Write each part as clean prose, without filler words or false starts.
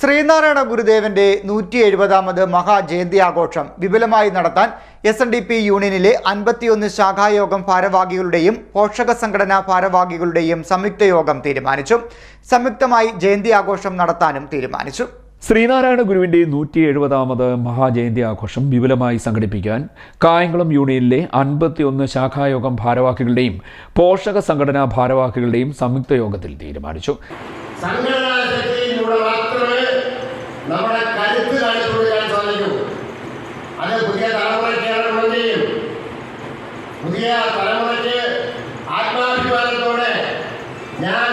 ശ്രീനാരായണ ഗുരുദേവന്റെ 170ാമത് മഹാജയന്തി ആഘോഷം വിപുലമായി നടത്താൻ SNDP യൂണിയനിലെ 51 ശാഖായോഗം ഭാരവാഹികളുടെയും പോഷക സംഘടനാ ഭാരവാഹികളുടെയും സംയുക്ത യോഗം തീരുമാനിച്ചു. സംയുക്തമായി ജയന്തി ആഘോഷം നടത്താനും തീരുമാനിച്ചു. ശ്രീനാരായണ ഗുരുവിന്റെ 170ാമത് മഹാജയന്തി ആഘോഷം വിപുലമായി സംഘടിപ്പിക്കാൻ കായംകുളം യൂണിയനിലെ 51 ശാഖായോഗം ഭാരവാഹികളുടെയും പോഷക സംഘടനാ ഭാരവാഹികളുടെയും സംയുക്ത യോഗത്തിൽ തീരുമാനിച്ചു. നമ്മുടെ കരുത്ത് കാണിച്ചു കൊടുക്കാൻ സാധിക്കും. അത് പുതിയ തലമുറയ്ക്ക് പുതിയ തലമുറയ്ക്ക് ആത്മാഭിമാനത്തോടെ ഞാൻ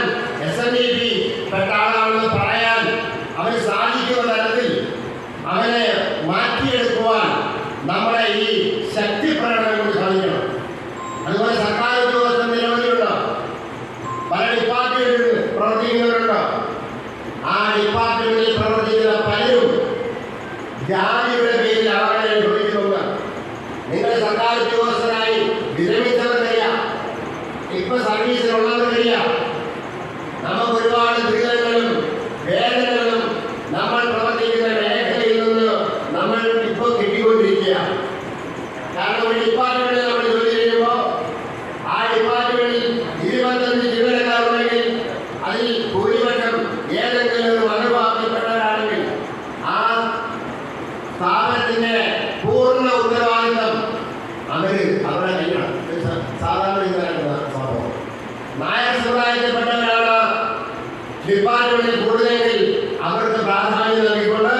SNDP പെട്ട ആളാണെന്ന് പറയാൻ അവന് സാധിക്കുന്ന തരത്തിൽ അവനെ മാറ്റിയെടുക്കുവാൻ നമ്മുടെ ഈ ശക്തി പ്രകടനം കൊണ്ട് സാധിക്കണം. അതുപോലെ സർക്കാർ ഉദ്യോഗസ്ഥർ നിരവധിയുണ്ട്, പല ഡിപ്പാർട്ട്മെന്റിൽ പ്രവർത്തിക്കുന്നവരുണ്ട്. ആ ഡിപ്പാർട്ട്മെന്റിൽ പ്രവർത്തിക്കുന്ന പലരും ജാതിയുടെ പേരിൽ അവരെ ചോദിക്കുന്നുണ്ട്. നിങ്ങൾ സർക്കാർ ഉദ്യോഗസ്ഥരായി വിരമിച്ചവരറിയാം, ഇപ്പൊ സർവീസിലുള്ളവരറിയാം. നമുക്ക് ഒരുപാട് ദുരിതങ്ങളും വേദനകളും നമ്മൾ പ്രവർത്തിക്കുന്ന മേഖലയിൽ നിന്ന് നമ്മൾ ഇപ്പോൾ കിട്ടിക്കൊണ്ടിരിക്കുക. കാരണം ഒരു ഡിപ്പാർട്ട്മെന്റിൽ നമ്മൾ ജോലി ചെയ്യുമ്പോൾ ആ ഡിപ്പാർട്ട്മെന്റിൽ 25 ജീവനക്കാരുണ്ടെങ്കിൽ അതിൽ ഭൂരിപക്ഷം ഏതെങ്കിലും ഒരു മതവിഭാഗത്തിൽപ്പെട്ടവരാണെങ്കിൽ ആ സ്ഥാപനത്തിന്റെ പൂർണ്ണ ഉത്തരവാദിത്വം അവരുടെ കയ്യിലാണ്. സാധാരണ സംഭവം നായർ സമുദായത്തിൽപ്പെട്ടവരാണ് ഡിപ്പാർട്ട്മെന്റിൽ കൂടുതലെങ്കിൽ അവർക്ക് പ്രാധാന്യം നൽകിക്കൊണ്ട്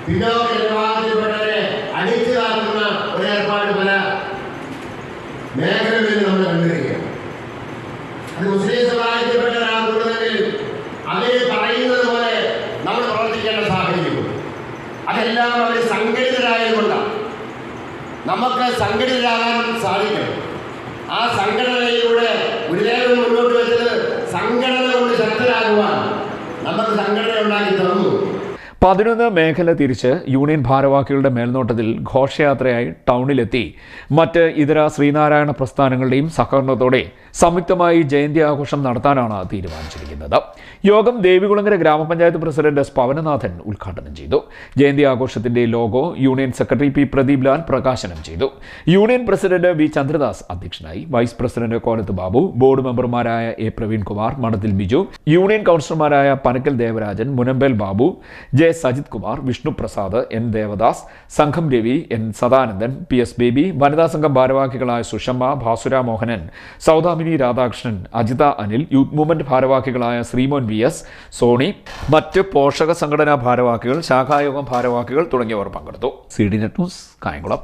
പിന്നോക്ക വിഭാഗത്തിൽപ്പെട്ടവരെ അടിച്ചു താഴ്ത്തുന്ന ഒരു ഏർപ്പാട് പല മേഖലകളിൽ നമ്മൾ കണ്ടിരിക്കുക. അത് മുസ്ലിം സമുദായത്തിൽപ്പെട്ടവരാണ് കൂടുതലെങ്കിൽ അവര് പറയുന്നത് പോലെ നമ്മൾ പ്രവർത്തിക്കേണ്ട സാഹചര്യം. അതെല്ലാം അവർ സംഘടിതരായതുകൊണ്ടാണ്. നമുക്ക് സംഘടിതരാകാൻ സാധിക്കണം. ആ സംഘടനയിലൂടെ ഗുരുദേവൻ മുന്നോട്ട് വെച്ചത് സംഘടന കൊണ്ട് ശക്തരാകുവാൻ നമുക്ക് സംഘടന ഉണ്ടാക്കി തന്നു. 11 മേഖല തിരിച്ച് യൂണിയൻ ഭാരവാഹികളുടെ മേൽനോട്ടത്തിൽ ഘോഷയാത്രയായി ടൗണിലെത്തി മറ്റ് ഇതര ശ്രീനാരായണ പ്രസ്ഥാനങ്ങളുടെയും സഹകരണത്തോടെ സംയുക്തമായി ജയന്തി ആഘോഷം നടത്താനാണ് തീരുമാനിച്ചിരിക്കുന്നത്. യോഗം ദേവികുളങ്ങര ഗ്രാമപഞ്ചായത്ത് പ്രസിഡന്റ് S. പവനനാഥൻ ഉദ്ഘാടനം ചെയ്തു. ജയന്തി ആഘോഷത്തിന്റെ logo union secretary P. Pradeep Lal പ്രകാശനം ചെയ്തു. Union president V. ചന്ദ്രദാസ് അധ്യക്ഷനായി. Vice president Kolath Babu, board മെമ്പർമാരായ A. പ്രവീൺകുമാർ, മണത്തിൽ ബിജു, യൂണിയൻ കൗൺസിലർമാരായ പനക്കൽ ദേവരാജൻ, മുനമ്പേൽ ബാബു, J. സജിത് കുമാർ, വിഷ്ണു പ്രസാദ്, N. ദേവദാസ്, സംഘം Ravi, N. Sadanandan, P. S. Baby, വനിതാ സംഘം ഭാരവാഹികളായ സുഷമ്മ, ഭാസുര മോഹനൻ, സൗദാമിനി രാധാകൃഷ്ണൻ, അജിത അനിൽ, യൂത്ത് മൂവ്മെന്റ് ഭാരവാഹികളായ ശ്രീമോൻ VS, സോണി, മറ്റ് പോഷക സംഘടനാ ഭാരവാഹികൾ, ശാഖായോഗം ഭാരവാഹികൾ തുടങ്ങിയവർ പങ്കെടുത്തു. CD net news, Kayamkulam.